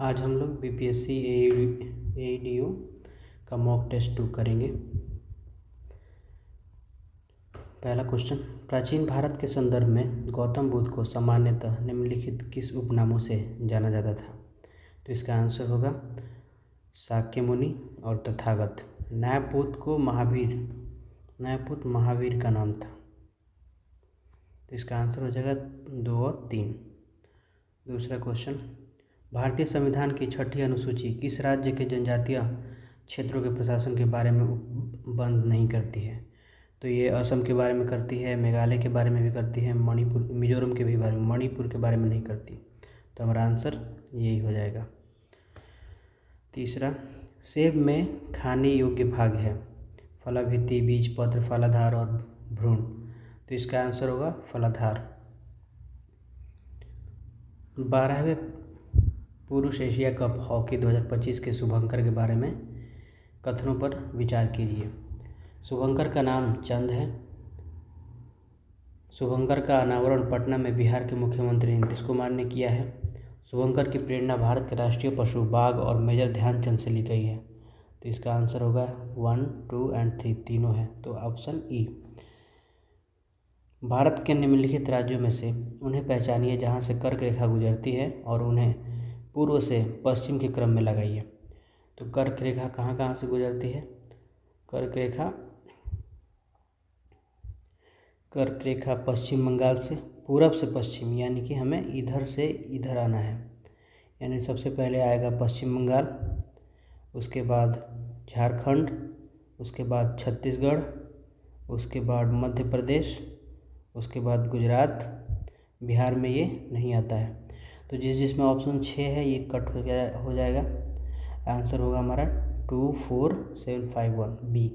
आज हम लोग बीपीएससी एईडीओ का मॉक टेस्ट 2 करेंगे। पहला क्वेश्चन, प्राचीन भारत के संदर्भ में गौतम बुद्ध को सामान्यतः निम्नलिखित किस उपनामों से जाना जाता था? तो इसका आंसर होगा शाक्य मुनि और तथागत। न्यायपूत महावीर का नाम था। तो इसका आंसर हो जाएगा 2 और 3। दूसरा क्वेश्चन, भारतीय संविधान की 6ठी अनुसूची किस राज्य के जनजातीय क्षेत्रों के प्रशासन के बारे में उपबंध नहीं करती है? तो ये असम के बारे में करती है, मेघालय के बारे में भी करती है, मिजोरम के भी बारे में, मणिपुर के बारे में नहीं करती। तो हमारा आंसर यही हो जाएगा। तीसरा, सेब में खाने योग्य भाग है फलाभित्ति, बीज पत्र, फलाधार और भ्रूण। तो इसका आंसर होगा फलाधार। 12वें पुरुष एशिया कप हॉकी 2025 के शुभंकर के बारे में कथनों पर विचार कीजिए। शुभंकर का नाम चंद है। शुभंकर का अनावरण पटना में बिहार के मुख्यमंत्री नीतीश कुमार ने किया है। शुभंकर की प्रेरणा भारत के राष्ट्रीय पशु बाघ और मेजर ध्यानचंद से ली गई है। तो इसका आंसर होगा 1, 2 और 3 तीनों है। तो ऑप्शन ई। भारत के निम्नलिखित राज्यों में से उन्हें पहचानिए जहां से कर्क रेखा गुजरती है और उन्हें पूर्व से पश्चिम के क्रम में लगाइए। तो कर्क रेखा कहाँ कहाँ से गुजरती है? कर्क रेखा पश्चिम बंगाल से, पूरब से पश्चिम, यानी कि हमें इधर से इधर आना है। यानी सबसे पहले आएगा पश्चिम बंगाल, उसके बाद झारखंड, उसके बाद छत्तीसगढ़, उसके बाद मध्य प्रदेश, उसके बाद गुजरात। बिहार में ये नहीं आता है। तो जिसमें ऑप्शन 6 है ये कट हो जाएगा। आंसर होगा हमारा 24751 बी।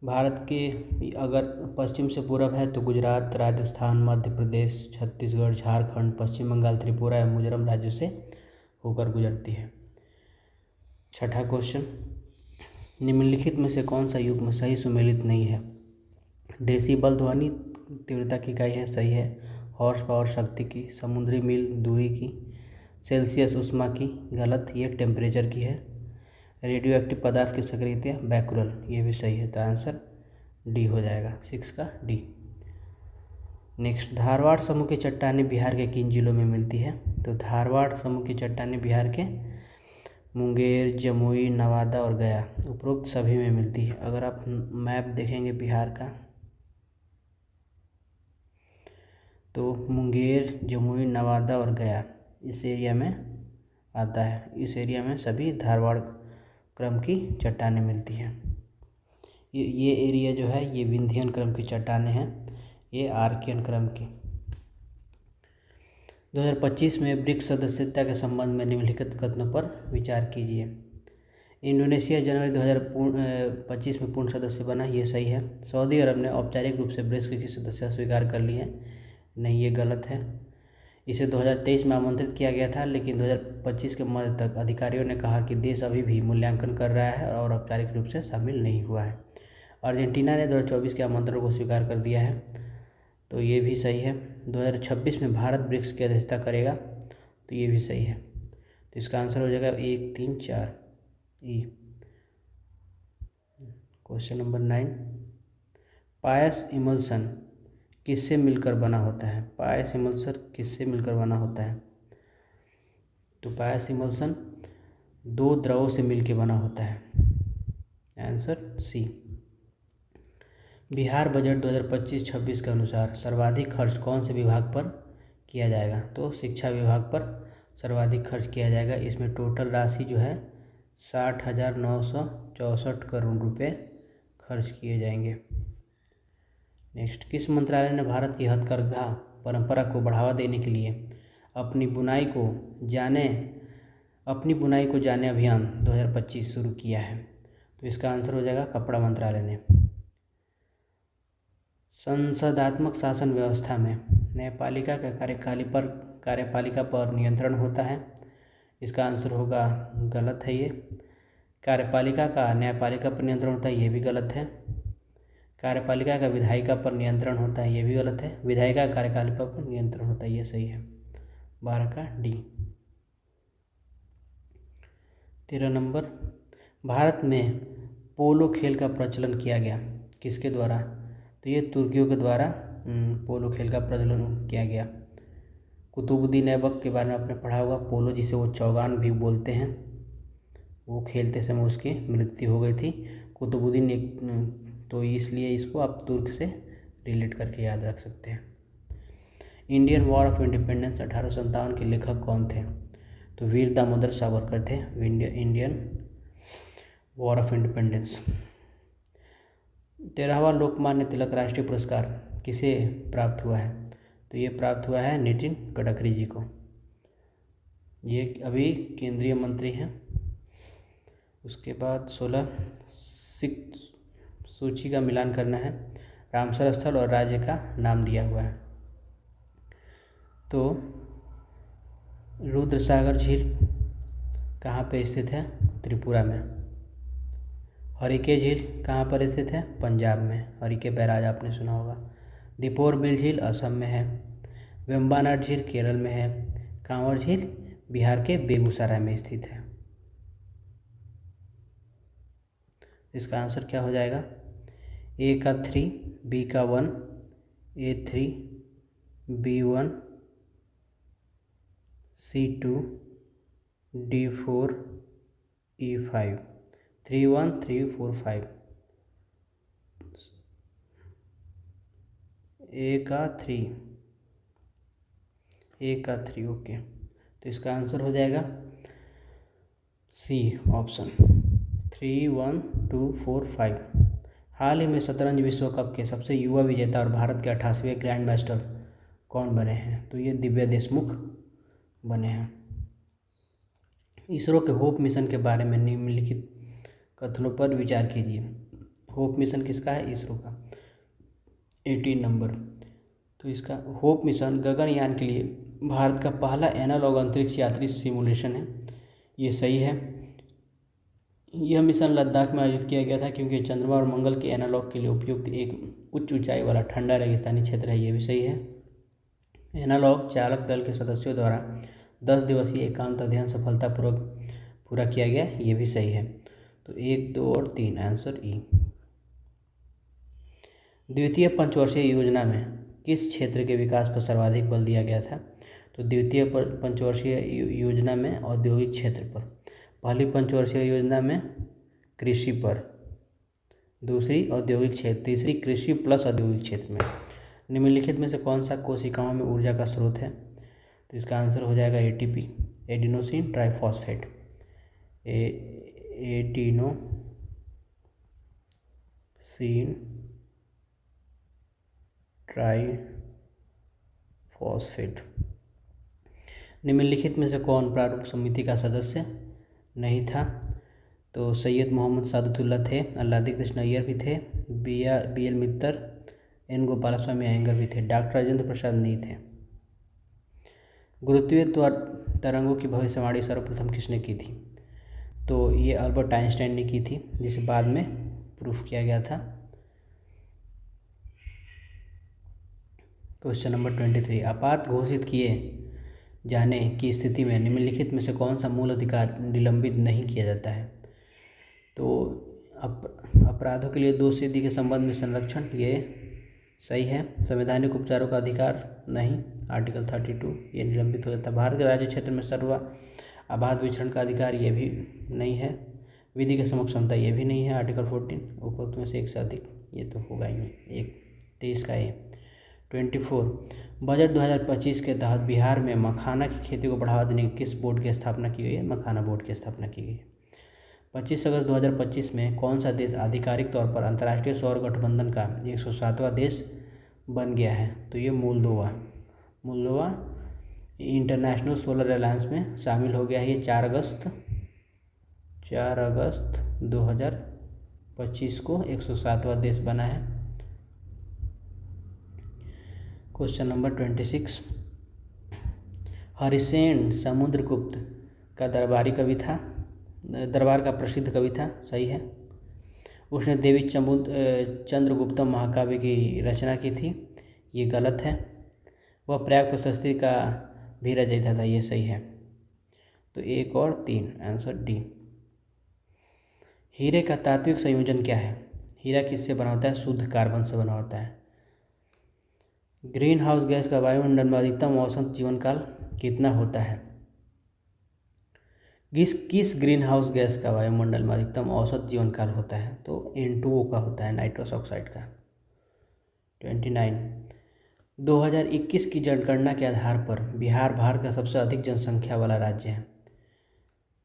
भारत के अगर पश्चिम से पूरब है तो गुजरात, राजस्थान, मध्य प्रदेश, छत्तीसगढ़, झारखंड, पश्चिम बंगाल, त्रिपुरा एवं मिजोरम राज्यों से होकर गुजरती है। छठा क्वेश्चन, निम्नलिखित में से कौन सा युग्म सही सुमेलित नहीं है? डेसिबल ध्वनि तीव्रता की इकाई है, सही है। हॉर्स पावर शक्ति की, समुद्री मील दूरी की, सेल्सियस ऊष्मा की, गलत, ये टेम्परेचर की है। रेडियो एक्टिव पदार्थ की सक्रियता बैक्यूरल, ये भी सही है। तो आंसर डी हो जाएगा, 6 का डी। नेक्स्ट, धारवाड़ समूह की चट्टानें बिहार के किन जिलों में मिलती है? तो धारवाड़ समूह की चट्टानें बिहार के मुंगेर, जमुई, नवादा और गया, उपरोक्त सभी में मिलती है। अगर आप मैप देखेंगे बिहार का तो मुंगेर, जमुई, नवादा और गया इस एरिया में आता है। इस एरिया में सभी धारवाड़ क्रम की चट्टानें मिलती हैं। ये एरिया जो है ये विंध्यन क्रम की चट्टानें हैं, ये आर्कियन क्रम की। 2025 में ब्रिक्स सदस्यता के संबंध में निम्नलिखित कथनों पर विचार कीजिए। इंडोनेशिया जनवरी 2025 में पूर्ण सदस्य बना, ये सही है। सऊदी अरब ने औपचारिक रूप से ब्रिक्स की सदस्यता स्वीकार कर ली है, नहीं, ये गलत है। इसे 2023 में आमंत्रित किया गया था, लेकिन 2025 के मध्य तक अधिकारियों ने कहा कि देश अभी भी मूल्यांकन कर रहा है और औपचारिक रूप से शामिल नहीं हुआ है। अर्जेंटीना ने 2024 के आमंत्रण को स्वीकार कर दिया है, तो ये भी सही है। 2026 में भारत ब्रिक्स की अध्यक्षता करेगा, तो ये भी सही है। तो इसका आंसर हो जाएगा 1, 3, 4 ई। क्वेश्चन नंबर 9, पायस इमल्सन किससे मिलकर बना होता है? पायस इमल्सन किससे मिलकर बना होता है? तो पायस इमल्सन 2 द्रवों से मिलकर बना होता है। Answer C. बिहार बजट 2025-26 के अनुसार सर्वाधिक खर्च कौन से विभाग पर किया जाएगा? तो शिक्षा विभाग पर सर्वाधिक खर्च किया जाएगा। इसमें टोटल राशि जो है 60,964 करोड़ रुपये खर्च किए जाएंगे। नेक्स्ट, किस मंत्रालय ने भारत की हथकरघा परंपरा को बढ़ावा देने के लिए अपनी बुनाई को जाने अभियान 2025 शुरू किया है? तो इसका आंसर हो जाएगा कपड़ा मंत्रालय ने। संसदात्मक शासन व्यवस्था में न्यायपालिका का कार्यपालिका पर नियंत्रण होता है, इसका आंसर होगा गलत है। ये कार्यपालिका का न्यायपालिका पर नियंत्रण होता है, ये भी गलत है। कार्यपालिका का विधायिका पर नियंत्रण होता है, ये भी गलत है। विधायिका का कार्यपालिका पर नियंत्रण होता है, ये सही है। 12 का डी। 13 नंबर, भारत में पोलो खेल का प्रचलन किया गया, किसके द्वारा? तो ये तुर्कियों के द्वारा पोलो खेल का प्रचलन किया गया। कुतुबुद्दीन ऐबक के बारे में आपने पढ़ा होगा। पोलो, जिसे वो चौगान भी बोलते हैं, वो खेलते समय उसकी मृत्यु हो गई थी। कुतुबुद्दीन तो इसलिए इसको आप तुर्क से रिलेट करके याद रख सकते हैं। इंडियन वॉर ऑफ इंडिपेंडेंस 1857 के लेखक कौन थे? तो वीर दामोदर सावरकर थे। Indian war of independence. 13वां लोकमान्य तिलक राष्ट्रीय पुरस्कार किसे प्राप्त हुआ है? तो ये प्राप्त हुआ है नितिन गडकरी जी को। ये अभी केंद्रीय मंत्री हैं। उसके बाद 16 सूची का मिलान करना है। रामसर स्थल और राज्य का नाम दिया हुआ है। तो रुद्रसागर झील कहाँ पे स्थित है? त्रिपुरा में। हरिके झील कहाँ पर स्थित है? पंजाब में। हरिके बैराज आपने सुना होगा। दीपोर बिल झील असम में है। वेम्बानाड झील केरल में है। कांवर झील बिहार के बेगूसराय में स्थित है। इसका आंसर क्या हो जाएगा? ए का 3, बी का 1, A3, B1, C2, D4, E5। 3 1 3 4 5। ए का 3 ओके। तो इसका आंसर हो जाएगा सी ऑप्शन 3 1 2 4 5। हाल ही में शतरंज विश्व कप के सबसे युवा विजेता और भारत के 88वें ग्रैंड मास्टर कौन बने हैं? तो ये दिव्या देशमुख बने हैं। इसरो के होप मिशन के बारे में निम्नलिखित कथनों पर विचार कीजिए। होप मिशन किसका है? इसरो का। 18 नंबर। तो इसका होप मिशन गगनयान के लिए भारत का पहला एनालॉग अंतरिक्ष यात्री सिमुलेशन है, ये सही है। यह मिशन लद्दाख में आयोजित किया गया था क्योंकि चंद्रमा और मंगल के एनालॉग के लिए उपयुक्त एक उच्च ऊंचाई वाला ठंडा रेगिस्तानी क्षेत्र है, ये भी सही है। एनालॉग चालक दल के सदस्यों द्वारा 10 दिवसीय एकांत अध्ययन सफलतापूर्वक पूरा किया गया, ये भी सही है। तो 1 2 और 3 आंसर ई। द्वितीय पंचवर्षीय योजना में किस क्षेत्र के विकास पर सर्वाधिक बल दिया गया था? तो द्वितीय पंचवर्षीय योजना में औद्योगिक क्षेत्र पर। पहली पंचवर्षीय योजना में कृषि पर, दूसरी औद्योगिक क्षेत्र, तीसरी कृषि प्लस औद्योगिक क्षेत्र में। निम्नलिखित में से कौन सा कोशिकाओं में ऊर्जा का स्रोत है? तो इसका आंसर हो जाएगा ATP, adenosine triphosphate. Adenosine triphosphate. निम्नलिखित में से कौन प्रारूप समिति का सदस्य नहीं था? तो सैयद मोहम्मद सादतुल्लाह थे, अल्लादी कृष्ण अय्यर भी थे, BL मित्तर, N गोपालस्वामी अयंगर भी थे, डॉक्टर राजेंद्र प्रसाद नहीं थे। गुरुत्वीय तरंगों की भविष्यवाणी सर्वप्रथम किसने की थी? तो ये अल्बर्ट आइंस्टाइन ने की थी, जिसे बाद में प्रूफ किया गया था। क्वेश्चन नंबर 23, आपात घोषित किए जाने की स्थिति में निम्नलिखित में से कौन सा मूल अधिकार निलंबित नहीं किया जाता है? तो अपराधों के लिए दोषसिद्धि के संबंध में संरक्षण, ये सही है। संवैधानिक उपचारों का अधिकार नहीं, आर्टिकल 32 ये निलंबित हो जाता है। भारत के राज्य क्षेत्र में अबाध विचरण का अधिकार, ये भी नहीं है। विधि के समक्ष क्षमता, ये भी नहीं है, आर्टिकल 14। उपरोक्त में से एक से अधिक, ये तो होगा ही नहीं। 23 का ए। 24, बजट 2025 के तहत बिहार में मखाना की खेती को बढ़ावा देने किस बोर्ड की स्थापना की गई है? मखाना बोर्ड की स्थापना की गई है। 25 अगस्त 2025 में कौन सा देश आधिकारिक तौर पर अंतर्राष्ट्रीय सौर गठबंधन का 107वां देश बन गया है? तो ये मोल्दोवा इंटरनेशनल सोलर अलायंस में शामिल हो गया है। ये 4 अगस्त 2025 को 107वां देश बना है। क्वेश्चन नंबर 26, हरिसेन समुद्रगुप्त का दरबार का प्रसिद्ध कवि था, सही है। उसने देवी चंद्रगुप्त महाकाव्य की रचना की थी, ये गलत है। वह प्रयाग प्रशस्ति का भी रचयिता था, ये सही है। तो 1 और 3 आंसर डी। हीरे का तात्विक संयोजन क्या है? हीरा किससे बना होता है? शुद्ध कार्बन से बना होता है। ग्रीन हाउस गैस का वायुमंडल में अधिकतम औसत जीवन काल कितना होता है? किस ग्रीन हाउस गैस का वायुमंडल में अधिकतम औसत जीवन काल होता है? तो N2O का होता है, नाइट्रस ऑक्साइड का। 29 2021 की जनगणना के आधार पर बिहार भारत का सबसे अधिक जनसंख्या वाला राज्य है।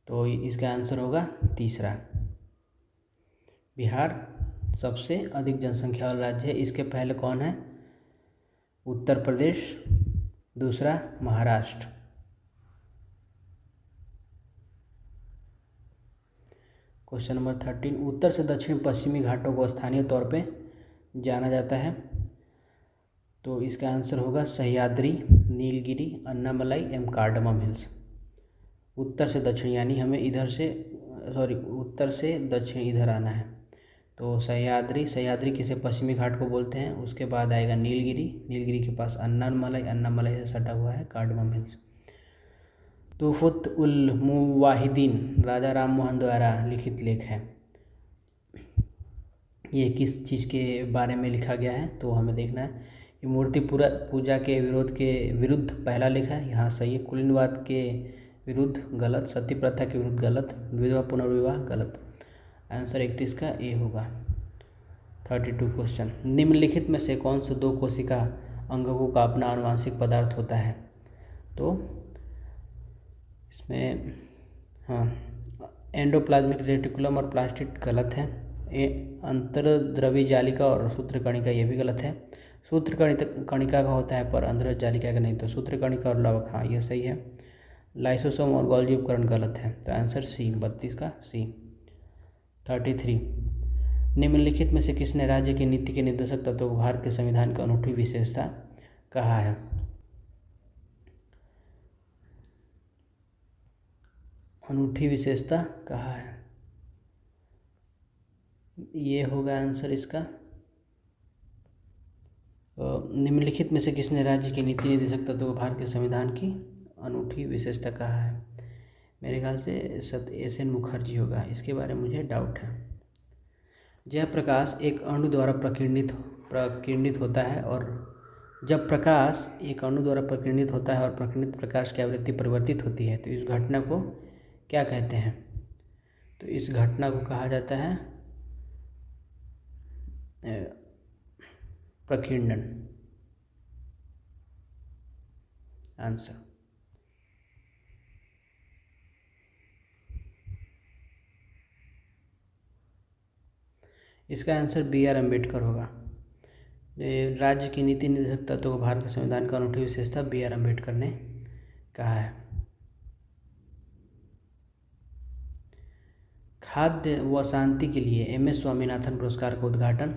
तो इसका आंसर होगा तीसरा, बिहार सबसे अधिक जनसंख्या वाला राज्य है। इसके पहले कौन है? उत्तर प्रदेश, दूसरा महाराष्ट्र। क्वेश्चन नंबर 13 उत्तर से दक्षिण पश्चिमी घाटों को स्थानीय तौर पे जाना जाता है। तो इसका आंसर होगा सह्याद्री, नीलगिरी, अन्नामलाई एवं कार्डमम हिल्स। उत्तर से दक्षिण यानी हमें इधर से उत्तर से दक्षिण इधर आना है। तो सह्याद्री किसे पश्चिमी घाट को बोलते हैं। उसके बाद आएगा नीलगिरी के पास अन्नामलाई से सटा हुआ है कार्डमम हिल्स। तोहफत उल मुवाहिदीन राजा राम मोहन द्वारा लिखित लेख है। ये किस चीज़ के बारे में लिखा गया है? तो हमें देखना है। ये मूर्ति पूजा के विरुद्ध पहला लेख है, यहाँ सही है। कुलीनवाद के विरुद्ध गलत, सती प्रथा के विरुद्ध गलत, विधवा पुनर्विवाह गलत। आंसर 31 का ए होगा। 32 क्वेश्चन निम्नलिखित में से कौन से 2 कोशिका अंगकों का अपना आनुवांशिक पदार्थ होता है? तो इसमें एंडोप्लाज्मिक रेटिकुलम और प्लास्टिड गलत है। अंतर्द्रवी जालिका और सूत्रकणिका ये भी गलत है। सूत्रकणिका का होता है पर अंतर्द्रवी जालिका का नहीं। तो सूत्रकणिका और लवक, हाँ ये सही है। लाइसोसोम और गोल्गी उपकरण गलत है। तो आंसर सी, 32 का सी। 33 निम्नलिखित में से किसने राज्य की नीति के निर्देशक तत्वों को भारत के संविधान की अनूठी विशेषता कहा है? अनूठी विशेषता कहा है, ये होगा आंसर इसका। निम्नलिखित में से किसने राज्य की नीति निर्देशक तत्वों को भारत के संविधान की अनूठी विशेषता कहा है? मेरे ख्याल से SN मुखर्जी होगा, इसके बारे में मुझे डाउट है। जयप्रकाश एक अणु द्वारा प्रकीर्णित होता है और जब प्रकाश एक अणु द्वारा प्रकीर्णित होता है और प्रकीर्णित प्रकाश की आवृत्ति परिवर्तित होती है तो इस घटना को क्या कहते हैं? तो इस घटना को कहा जाता है प्रकीर्णन। आंसर इसका आंसर BR अम्बेडकर होगा। राज्य की नीति निर्देशक तत्वों को भारत के संविधान का अनूठी विशेषता BR अम्बेडकर ने कहा है। खाद्य व शांति के लिए MS स्वामीनाथन पुरस्कार का उद्घाटन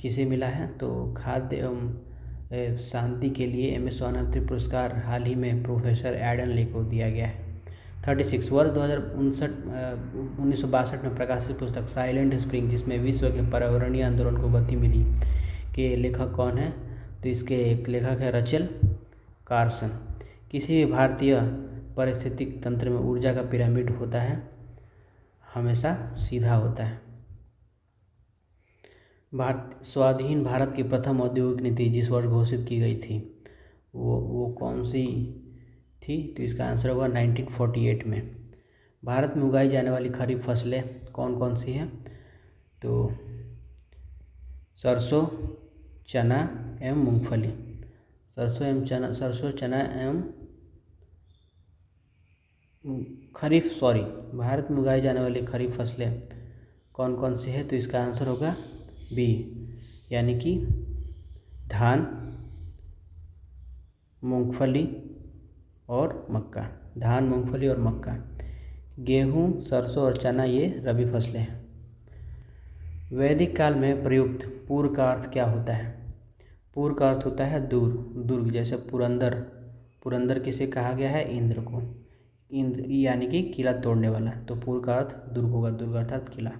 किसे मिला है? तो खाद्य एवं शांति के लिए MS स्वामीनाथन पुरस्कार हाल ही में प्रोफेसर एडन ले को दिया गया है। 36 वर्ष 1962 में प्रकाशित पुस्तक साइलेंट स्प्रिंग जिसमें विश्व के पर्यावरणीय आंदोलन को गति मिली के लेखक कौन है? तो इसके एक लेखक है रचेल कार्सन। किसी भी भारतीय पारिस्थितिक तंत्र में ऊर्जा का पिरामिड होता है, हमेशा सीधा होता है। स्वाधीन भारत की प्रथम औद्योगिक नीति जिस वर्ष घोषित की गई थी वो कौन सी थी? तो इसका आंसर होगा 1948 में। भारत में उगाई जाने वाली खरीफ फसलें कौन कौन सी हैं? तो सरसों, चना एवं मूंगफली। सरसों, चना एवं भारत में उगाई जाने वाली खरीफ फसलें कौन कौन सी है? तो इसका आंसर होगा बी, यानी कि धान, मूंगफली और मक्का। धान, मूंगफली और मक्का। गेहूँ, सरसों और चना ये रबी फसलें हैं। वैदिक काल में प्रयुक्त पूर्व का अर्थ क्या होता है? पूर्व का अर्थ होता है दुर्ग। जैसे पुरंदर किसे कहा गया है? इंद्र को। इंद्र यानी कि किला तोड़ने वाला। तो पूर्व का अर्थ दुर्ग होगा, दुर्ग अर्थात किला।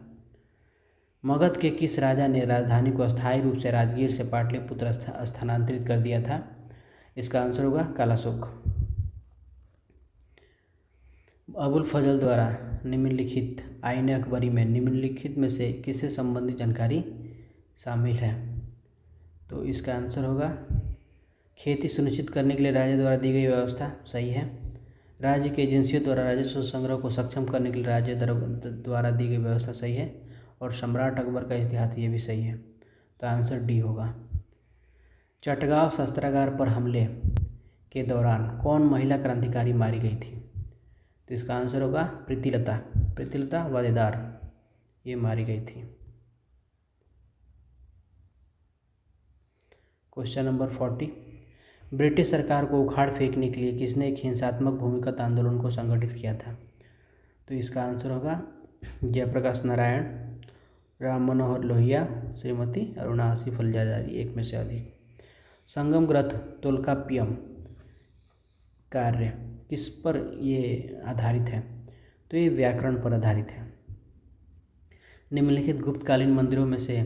मगध के किस राजा ने राजधानी को अस्थायी रूप से राजगीर से पाटलिपुत्र स्थानांतरित कर दिया था? इसका आंसर होगा कालाशोक। अबुल फजल द्वारा निम्नलिखित आईने अकबरी में निम्नलिखित में से किससे संबंधित जानकारी शामिल है? तो इसका आंसर होगा खेती सुनिश्चित करने के लिए राज्य द्वारा दी गई व्यवस्था, सही है। राज्य की एजेंसियों द्वारा राजस्व संग्रह को सक्षम करने के लिए राज्य द्वारा दी गई व्यवस्था, सही है। और सम्राट अकबर का इतिहास, ये भी सही है। तो आंसर डी होगा। चटगांव शस्त्रागार पर हमले के दौरान कौन महिला क्रांतिकारी मारी गई थी? तो इसका आंसर होगा प्रीतिलता वादेदार, ये मारी गई थी। क्वेश्चन नंबर 40, ब्रिटिश सरकार को उखाड़ फेंकने के लिए किसने एक हिंसात्मक भूमिगत आंदोलन को संगठित किया था? तो इसका आंसर होगा जयप्रकाश नारायण, राम मनोहर लोहिया, श्रीमती अरुणा आसिफ अल-जरदारी, एक में से अधिक। संगम ग्रंथ तोल्काप्पियम कार्य किस पर ये आधारित है? तो ये व्याकरण पर आधारित है। निम्नलिखित गुप्तकालीन मंदिरों में से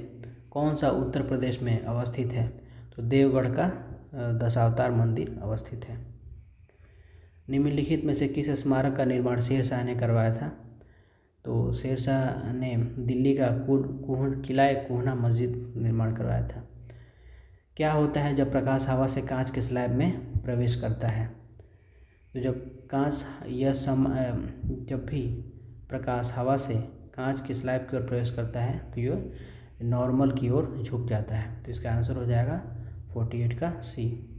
कौन सा उत्तर प्रदेश में अवस्थित है? तो देवगढ़ का दशावतार मंदिर अवस्थित है। निम्नलिखित में से किस स्मारक का निर्माण शेरशाह ने करवाया था? तो शेरशाह ने दिल्ली का किला कुहना मस्जिद निर्माण करवाया था। क्या होता है जब प्रकाश हवा से कांच के स्लैब में प्रवेश करता है? तो जब भी प्रकाश हवा से कांच के स्लैब की ओर प्रवेश करता है तो ये नॉर्मल की ओर झुक जाता है। तो इसका आंसर हो जाएगा 48 का सी।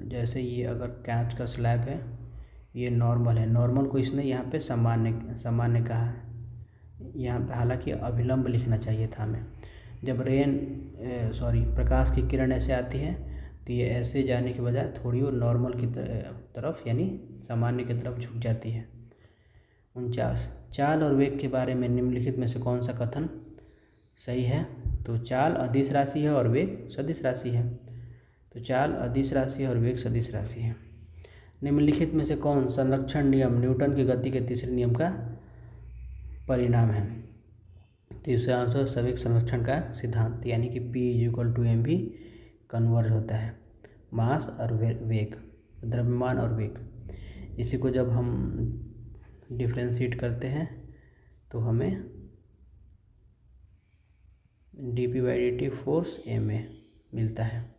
जैसे ये अगर कांच का स्लैब है, ये नॉर्मल है, नॉर्मल को इसने यहाँ पे सामान्य कहा है। यहाँ पे हालांकि अभिलंब लिखना चाहिए था हमें। जब प्रकाश की किरण ऐसे आती है तो ये ऐसे जाने के बजाय थोड़ी वो नॉर्मल की तरफ यानी सामान्य की तरफ झुक जाती है। 49, चाल और वेग के बारे में निम्नलिखित में से कौन सा कथन सही है? तो चाल अदिश राशि है और वेग सदिश राशि है। तो चाल अदिश राशि है और वेग सदिश राशि है। निम्नलिखित में से कौन संरक्षण नियम न्यूटन की गति के तीसरे नियम का परिणाम है? तो इसका आंसर सवेग संरक्षण का सिद्धांत, यानी कि P=mv कन्वर्ज होता है मास और वेग, द्रव्यमान और वेग। इसी को जब हम डिफ्रेंशिएट करते हैं तो हमें dp/dt फोर्स ma मिलता है।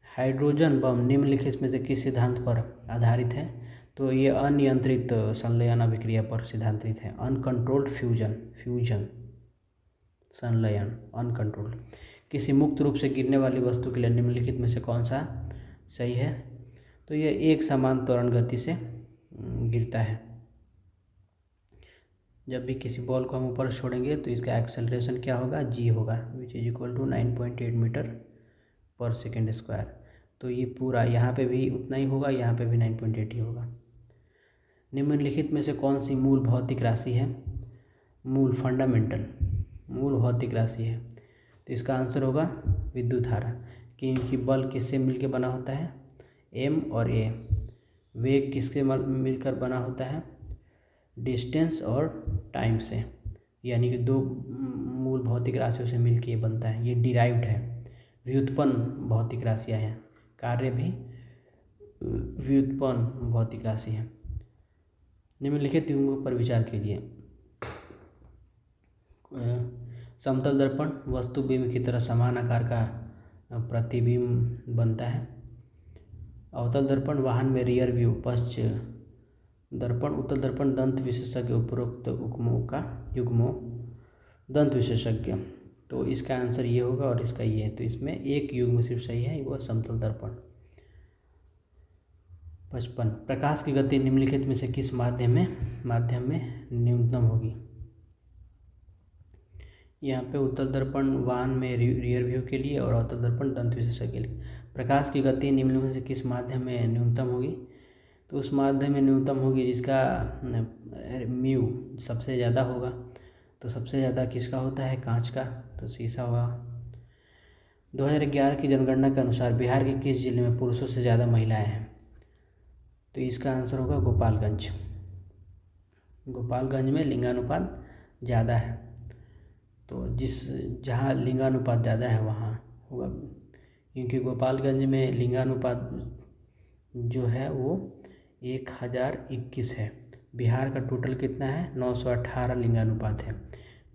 हाइड्रोजन बम निम्नलिखित में से किस सिद्धांत पर आधारित है? तो ये अनियंत्रित संलयन अभिक्रिया पर सिद्धांतित है। अनकंट्रोल्ड फ्यूजन संलयन अनकंट्रोल्ड। किसी मुक्त रूप से गिरने वाली वस्तु के लिए निम्नलिखित में से कौन सा सही है? तो ये एक समान त्वरण गति से गिरता है। जब भी किसी बॉल को हम ऊपर छोड़ेंगे तो इसका एक्सेलरेशन क्या होगा? g होगा, which is equal to 9.8 metre per second square. तो ये पूरा यहाँ पे भी उतना ही होगा, यहाँ पे भी 9.8 ही होगा। निम्नलिखित में से कौन सी मूल भौतिक राशि है? फंडामेंटल मूल भौतिक राशि है। तो इसका आंसर होगा विद्युत धारा, क्योंकि बल किससे मिलकर बना होता है? m और a। वेग किसके मिलकर बना होता है? डिस्टेंस और टाइम से, यानी कि दो मूल भौतिक राशियों से मिलकर बनता है। ये डिराइव्ड है, व्युत्पन्न भौतिक राशियाँ हैं। कार्य भी व्युत्पन्न भौतिक राशि है। निम्नलिखित युग्मों पर विचार कीजिए। समतल दर्पण वस्तुबिंब की तरह समान आकार का प्रतिबिंब बनता है। अवतल दर्पण वाहन में रियर व्यू, पश्च दर्पण, उत्तल दर्पण दंत विशेषज्ञ, उपरोक्त युग्मों दंत विशेषज्ञ। तो इसका आंसर ये होगा और इसका ये है। तो इसमें एक युग्म सिर्फ सही है, वो समतल दर्पण। 55, प्रकाश की गति निम्नलिखित में से किस माध्यम में न्यूनतम होगी? यहाँ पे उत्तल दर्पण वाहन में रियर व्यू के लिए और अवतल दर्पण दंत विशेषज्ञ के लिए। प्रकाश की गति निम्नलिखित में से किस माध्यम में न्यूनतम होगी? तो उस माध्यम में न्यूनतम होगी जिसका म्यू सबसे ज़्यादा होगा। तो सबसे ज़्यादा किसका होता है? कांच का, तो शीशा होगा। 2011 की जनगणना के अनुसार बिहार के किस जिले में पुरुषों से ज़्यादा महिलाएं हैं? तो इसका आंसर होगा गोपालगंज में लिंगानुपात ज़्यादा है। तो जहाँ लिंगानुपात ज़्यादा है वहाँ होगा, क्योंकि गोपालगंज में लिंगानुपात जो है वो 1021 है। बिहार का टोटल कितना है? 918 लिंगानुपात है।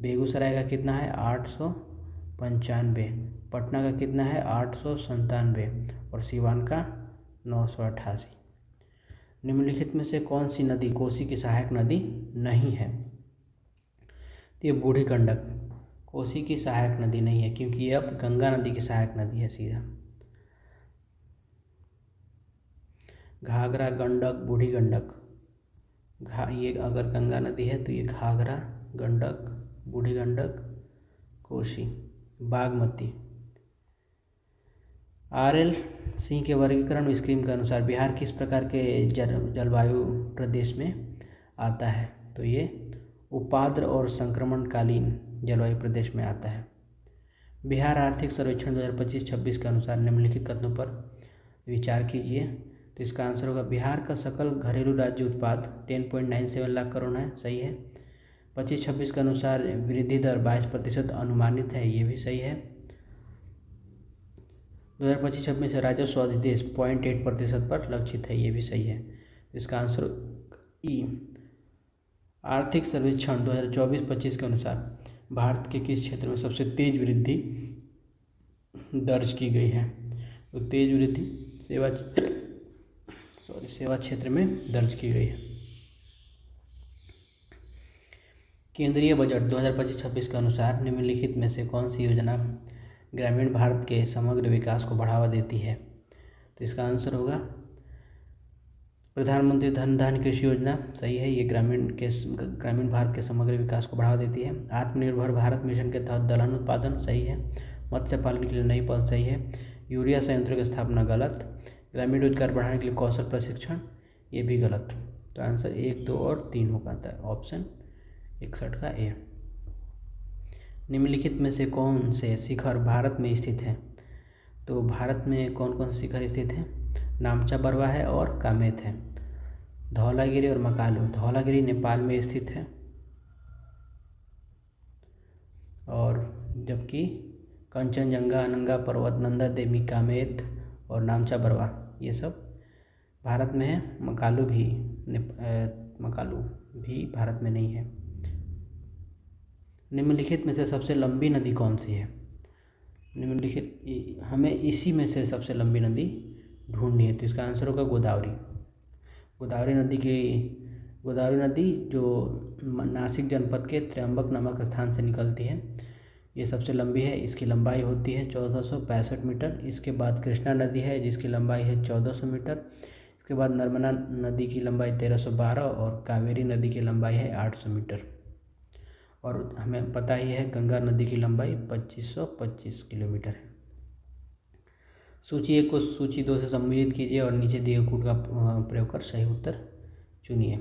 बेगूसराय का कितना है? 895। पटना का कितना है? 897 और सिवान का 988। निम्नलिखित में से कौन सी नदी कोसी की सहायक नदी नहीं है? तो ये बूढ़ी गंडक कोसी की सहायक नदी नहीं है, क्योंकि ये अब गंगा नदी की सहायक नदी है सीधा। घाघरा, गंडक, बूढ़ी गंडक, ये अगर गंगा नदी है तो ये घाघरा, गंडक, बूढ़ी गंडक, कोसी, बागमती। RL सिंह के वर्गीकरण स्कीम के अनुसार बिहार किस प्रकार के जलवायु प्रदेश में आता है? तो ये उपाद्र और संक्रमणकालीन जलवायु प्रदेश में आता है। बिहार आर्थिक सर्वेक्षण 2025-26 के अनुसार निम्नलिखित कथनों पर विचार कीजिए। तो इसका आंसर होगा बिहार का सकल घरेलू राज्य उत्पाद 10.97 लाख करोड़ है, सही है। 25-26 के अनुसार वृद्धि दर 22% अनुमानित है, ये भी सही है। 2025-26 से राजस्व अधिदेश 0.8% पर लक्षित है, ये भी सही है। इसका आंसर ई। आर्थिक सर्वेक्षण 2024-25 के अनुसार भारत के किस क्षेत्र में सबसे तेज वृद्धि दर्ज की गई है? तो तेज वृद्धि सेवा क्षेत्र में दर्ज की गई है। केंद्रीय बजट 2025-26 के अनुसार निम्नलिखित में से कौन सी योजना ग्रामीण भारत के समग्र विकास को बढ़ावा देती है? तो इसका आंसर होगा प्रधानमंत्री धन धान्य कृषि योजना, सही है। ये ग्रामीण भारत के समग्र विकास को बढ़ावा देती है। आत्मनिर्भर भारत मिशन के तहत दलहन उत्पादन, सही है। मत्स्य पालन के लिए नई पहल, सही है। यूरिया संयंत्रों की स्थापना, गलत। ग्रामीण रोजगार बढ़ाने के लिए कौशल प्रशिक्षण, ये भी गलत। तो आंसर 1, 2 और 3 हो पाता है, ऑप्शन 61 का ए। निम्नलिखित में से कौन से शिखर भारत में स्थित है? तो भारत में कौन कौन से शिखर स्थित है? नामचा बरवा है और कामेत है। धौलागिरी और मकालू। धौलागिरी नेपाल में स्थित है, और जबकि कंचनजंगा, अनंगा पर्वत, नंदा देवी, कामेत और नामचा बरवा ये सब भारत में है। मकालू भी भारत में नहीं है। निम्नलिखित में से सबसे लंबी नदी कौन सी है? निम्नलिखित हमें इसी में से सबसे लंबी नदी ढूंढनी है, तो इसका आंसर होगा गोदावरी। गोदावरी नदी जो नासिक जनपद के त्र्यंबक नामक स्थान से निकलती है, ये सबसे लंबी है। इसकी लंबाई होती है 1465 मीटर। इसके बाद कृष्णा नदी है जिसकी लंबाई है 1400 मीटर। इसके बाद नर्मदा नदी की लंबाई 1312 और कावेरी नदी की लंबाई है 800 मीटर। और हमें पता ही है गंगा नदी की लंबाई 2525 किलोमीटर है। सूची 1 को सूची 2 से सम्मिलित कीजिए और नीचे दिए गए कूट का प्रयोग कर सही उत्तर चुनिए।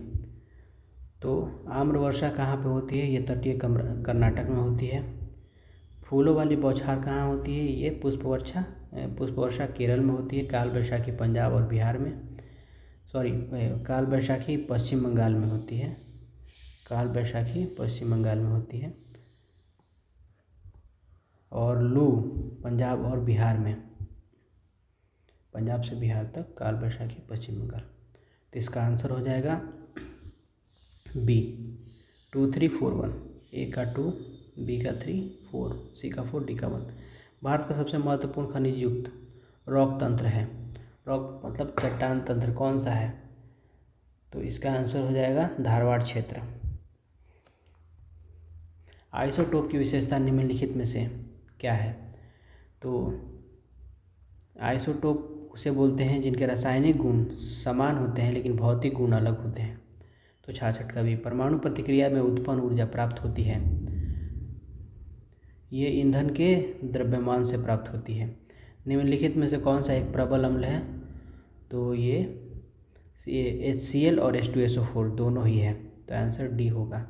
तो आम्रवर्षा कहाँ पे होती है? ये तटीय कर्नाटक में होती है। फूलों वाली बौछार कहाँ होती है? ये पुष्पवर्षा केरल में होती है। काल बैशाखी पंजाब और बिहार में, काल बैशाखी पश्चिम बंगाल में होती है। काल बैशाखी पश्चिम बंगाल में होती है। और लू पंजाब और बिहार में, पंजाब से बिहार तक काल बैशाखी पश्चिम बंगाल। तो इसका आंसर हो जाएगा बी, 2, 3, 4, 1। ए का 2, बी का 3, 4, सी का 4, डी का 1। भारत का सबसे महत्वपूर्ण खनिज युक्त रॉक तंत्र है। रॉक मतलब चट्टान तंत्र कौन सा है? तो इसका आंसर हो जाएगा धारवाड़ क्षेत्र। आइसोटोप की विशेषता निम्नलिखित में से क्या है? तो आइसोटोप उसे बोलते हैं जिनके रासायनिक गुण समान होते हैं लेकिन भौतिक गुण अलग होते हैं। तो 66 का भी। परमाणु प्रतिक्रिया में उत्पन्न ऊर्जा प्राप्त होती है, ये ईंधन के द्रव्यमान से प्राप्त होती है। निम्नलिखित में से कौन सा एक प्रबल अम्ल है? तो ये HCl और H2SO4 दोनों ही है। तो आंसर डी होगा।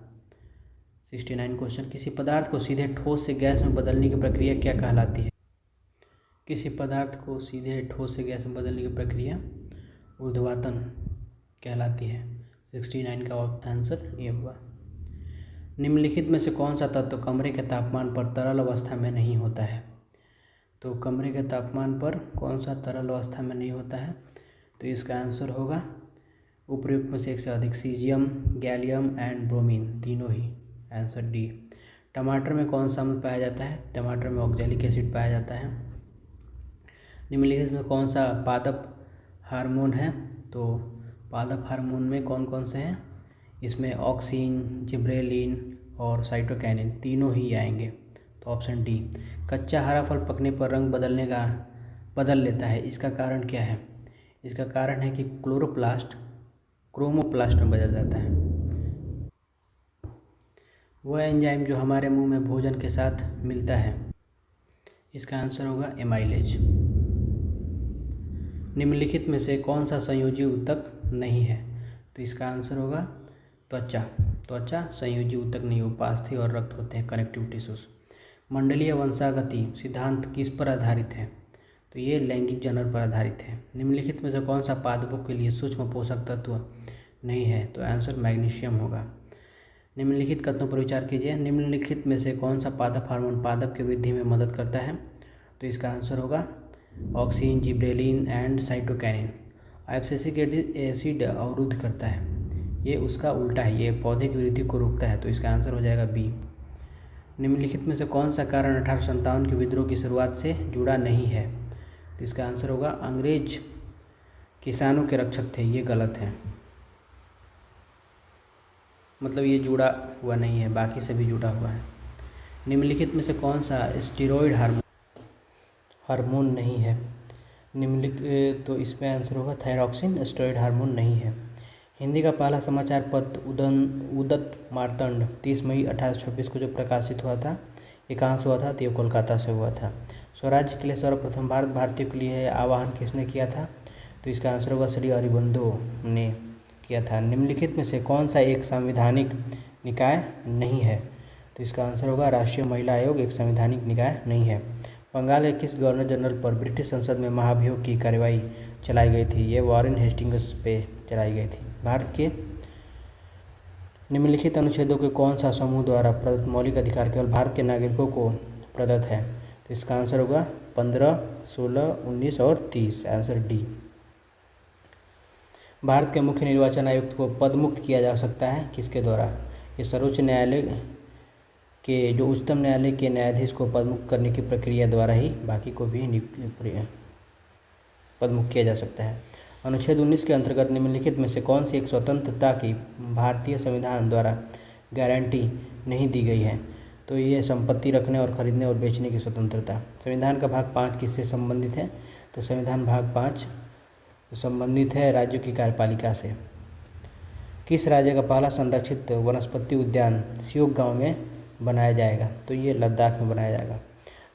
69 क्वेश्चन, किसी पदार्थ को सीधे ठोस से गैस में बदलने की प्रक्रिया क्या कहलाती है? किसी पदार्थ को सीधे ठोस से गैस में बदलने की प्रक्रिया ऊर्ध्वतापन कहलाती है। 69 का आंसर ये होगा। निम्नलिखित में से कौन सा तत्व कमरे के तापमान पर तरल अवस्था में नहीं होता है? तो कमरे के तापमान पर कौन सा तरल अवस्था में नहीं होता है? तो इसका आंसर होगा उपयुक्त में से एक से अधिक सीजियम, गैलियम एंड ब्रोमीन, तीनों ही। Answer D. टमाटर में कौन सा अम्ल पाया जाता है? टमाटर में ऑक्जेलिक एसिड पाया जाता है। निम्नलिखित में कौन सा पादप हार्मोन है? तो पादप हार्मोन में कौन कौन से हैं? इसमें ऑक्सिन, जिब्रेलिन और साइटोकाइनिन, तीनों ही आएंगे। तो ऑप्शन डी। कच्चा हरा फल पकने पर रंग बदल लेता है, इसका कारण क्या है? इसका कारण है कि क्लोरोप्लास्ट क्रोमोप्लास्ट में बदल जाता है। वह एंजाइम जो हमारे मुंह में भोजन के साथ मिलता है, इसका आंसर होगा एमाइलेज। निम्नलिखित में से कौन सा संयोजी ऊतक नहीं है? तो इसका आंसर होगा त्वचा। त्वचा संयोजी ऊतक नहीं, उपास्थि और रक्त होते हैं, कनेक्टिव टिश्यूज। मंडलीय वंशागति सिद्धांत किस पर आधारित है? तो ये लैंगिक जनन पर आधारित है। निम्नलिखित में से कौन सा पादपों के लिए सूक्ष्म पोषक तत्व नहीं है? तो आंसर मैग्नीशियम होगा। निम्नलिखित कथनों पर विचार कीजिए। निम्नलिखित में से कौन सा पादप हार्मोन पादप की वृद्धि में मदद करता है? तो इसका आंसर होगा auxin, gibberellin and cytokinin. Abscisic acid अवरुद्ध करता है, ये उसका उल्टा है, ये पौधे की वृद्धि को रोकता है। तो इसका आंसर हो जाएगा बी। निम्नलिखित में से कौन सा कारण 1857 के विद्रोह की शुरुआत से जुड़ा नहीं है? तो इसका आंसर होगा अंग्रेज किसानों के रक्षक थे, ये गलत है। मतलब ये जुड़ा हुआ नहीं है, बाकी सभी जुड़ा हुआ है। निम्नलिखित में से कौन सा स्टेरॉयड हार्मोन नहीं है? निम्नलिखित तो इसमें आंसर होगा थायरॉक्सिन, स्टेरॉयड हार्मोन नहीं है। हिंदी का पहला समाचार पत्र उदत मार्तंड 30 मई 1826 को जो प्रकाशित हुआ था, ये कहाँ से हुआ था? तो ये कोलकाता से हुआ था। स्वराज्य के लिए सर्वप्रथम भारतीयों के लिए आह्वान किसने किया था? तो इसका आंसर होगा श्री अरबिंदो ने किया था। निम्नलिखित में से कौन सा एक संवैधानिक निकाय नहीं है? तो इसका आंसर होगा राष्ट्रीय महिला आयोग एक संवैधानिक निकाय नहीं है। बंगाल के किस गवर्नर जनरल पर ब्रिटिश संसद में महाभियोग की कार्रवाई चलाई गई थी? ये वॉरेन हेस्टिंग्स पे चलाई गई थी। भारत के निम्नलिखित अनुच्छेदों के कौन सा समूह द्वारा प्रदत्त मौलिक अधिकार केवल भारत के नागरिकों को प्रदत्त है? तो इसका आंसर होगा 15, 16, 19 और 30। Answer D. भारत के मुख्य निर्वाचन आयुक्त को पदमुक्त किया जा सकता है किसके द्वारा? ये सर्वोच्च न्यायालय के जो उच्चतम न्यायालय के न्यायाधीश को पदमुक्त करने की प्रक्रिया द्वारा ही बाकी को भी पदमुक्त किया जा सकता है। अनुच्छेद 19 के अंतर्गत निम्नलिखित में से कौन सी एक स्वतंत्रता की भारतीय संविधान द्वारा गारंटी नहीं दी गई है? तो ये संपत्ति रखने और खरीदने और बेचने की स्वतंत्रता। संविधान का भाग 5 किससे संबंधित है? तो संविधान भाग 5 संबंधित है राज्यों की कार्यपालिका से। किस राज्य का पहला संरक्षित वनस्पति उद्यान सियोक गांव में बनाया जाएगा? तो ये लद्दाख में बनाया जाएगा।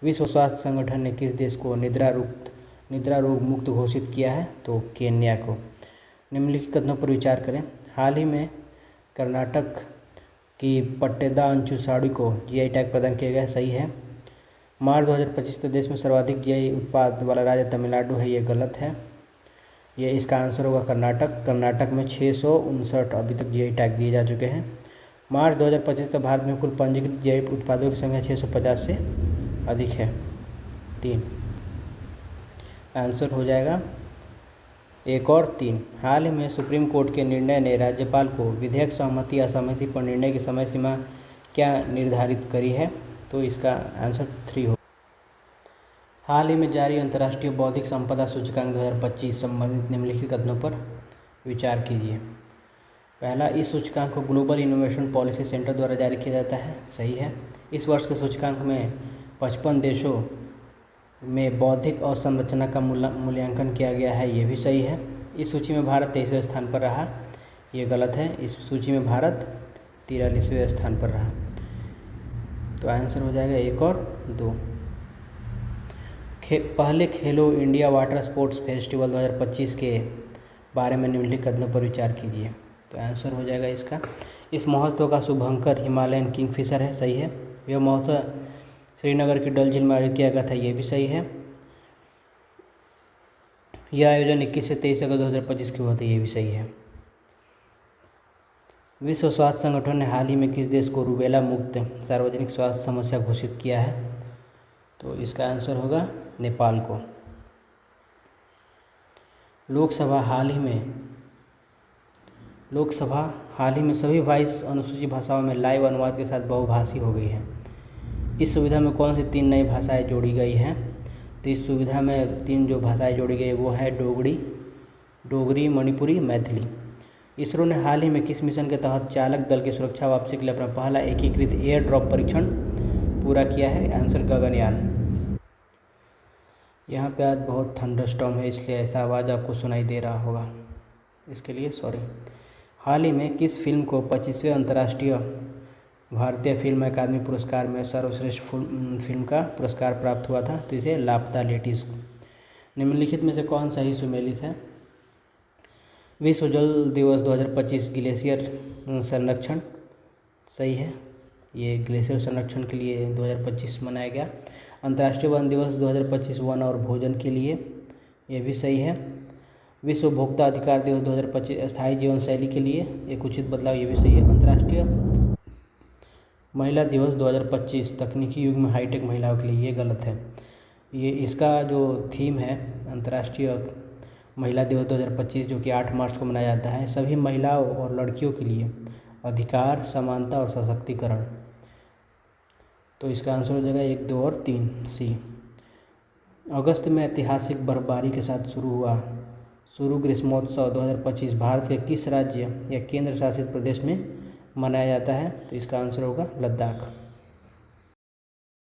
विश्व स्वास्थ्य संगठन ने किस देश को निद्रा रोग मुक्त घोषित किया है? तो केन्या को। निम्नलिखित कथनों पर विचार करें। हाल ही में कर्नाटक की पट्टेदा अंचू साड़ी को जीआई टैग प्रदान किया गया, सही है। मार्च 2025 तक देश में सर्वाधिक जीआई उत्पाद वाला राज्य तमिलनाडु है, ये गलत है। ये इसका आंसर होगा कर्नाटक। कर्नाटक में 659 अभी तक जीआई टैग दिए जा चुके हैं। मार्च 2025 तक भारत में कुल पंजीकृत जीआई उत्पादों की संख्या 650 से अधिक है। 3 आंसर हो जाएगा 1 और 3। हाल ही में सुप्रीम कोर्ट के निर्णय ने राज्यपाल को विधेयक सहमति असहमति पर निर्णय की समय सीमा क्या निर्धारित करी है? तो इसका आंसर 3 हो। हाल ही में जारी अंतर्राष्ट्रीय बौद्धिक संपदा सूचकांक 2025 संबंधित निम्नलिखित कथनों पर विचार कीजिए। पहला, इस सूचकांक को ग्लोबल इनोवेशन पॉलिसी सेंटर द्वारा जारी किया जाता है, सही है। इस वर्ष के सूचकांक में 55 देशों में बौद्धिक अवसंरचना का मूल्यांकन किया गया है, ये भी सही है। इस सूची में भारत 23वें स्थान पर रहा, ये गलत है। इस सूची में भारत 43वें स्थान पर रहा। तो आंसर हो जाएगा 1 और 2। पहले खेलो इंडिया वाटर स्पोर्ट्स फेस्टिवल 2025 के बारे में निम्नलिखित कथनों पर विचार कीजिए। तो आंसर हो जाएगा इसका, इस महोत्सव का शुभंकर हिमालयन किंगफिशर है, सही है। यह महोत्सव श्रीनगर की डल झील में आयोजित किया गया था, ये भी सही है। यह आयोजन 21 से 23 अगस्त 2025 की हुआ था, ये भी सही है। विश्व स्वास्थ्य संगठन ने हाल ही में किस देश को रूबेला मुक्त सार्वजनिक स्वास्थ्य समस्या घोषित किया है? तो इसका आंसर होगा नेपाल को। लोकसभा हाल ही में सभी 22 अनुसूचित भाषाओं में लाइव अनुवाद के साथ बहुभाषी हो गई है। इस सुविधा में कौन सी 3 नई भाषाएं जोड़ी गई हैं? तो इस सुविधा में 3 जो भाषाएं जोड़ी गई वो है डोगरी, मणिपुरी, मैथिली। इसरो ने हाल ही में किस मिशन के तहत चालक दल की सुरक्षा वापसी के लिए अपना पहला एकीकृत एयर ड्रॉप परीक्षण पूरा किया है? आंसर गगनयान। यहाँ पे आज बहुत थंडरस्टॉर्म है, इसलिए ऐसा आवाज़ आपको सुनाई दे रहा होगा, इसके लिए सॉरी। हाल ही में किस फिल्म को 25वें अंतर्राष्ट्रीय भारतीय फिल्म अकादमी पुरस्कार में सर्वश्रेष्ठ फिल्म का पुरस्कार प्राप्त हुआ था? तो इसे लापता लेडीज। निम्नलिखित में से कौन सही सुमेलित है? विश्व जल दिवस 2025 ग्लेशियर संरक्षण सही है, ये ग्लेशियर संरक्षण के लिए 2025 मनाया गया। अंतर्राष्ट्रीय वन दिवस 2025 वन और भोजन के लिए, ये भी सही है। विश्व उपभोक्ता अधिकार दिवस 2025 स्थायी जीवन शैली के लिए एक उचित बदलाव, ये भी सही है। अंतर्राष्ट्रीय महिला दिवस 2025 तकनीकी युग में हाईटेक महिलाओं के लिए, ये गलत है। ये इसका जो थीम है अंतर्राष्ट्रीय महिला दिवस 2025 जो कि 8 मार्च को मनाया जाता है, सभी महिलाओं और लड़कियों के लिए अधिकार, समानता और सशक्तिकरण। तो इसका आंसर हो जाएगा 1, 2 और 3 सी। अगस्त में ऐतिहासिक बर्फबारी के साथ शुरू ग्रीष्मोत्सव 2025 भारत के किस राज्य या केंद्र शासित प्रदेश में मनाया जाता है? तो इसका आंसर होगा लद्दाख।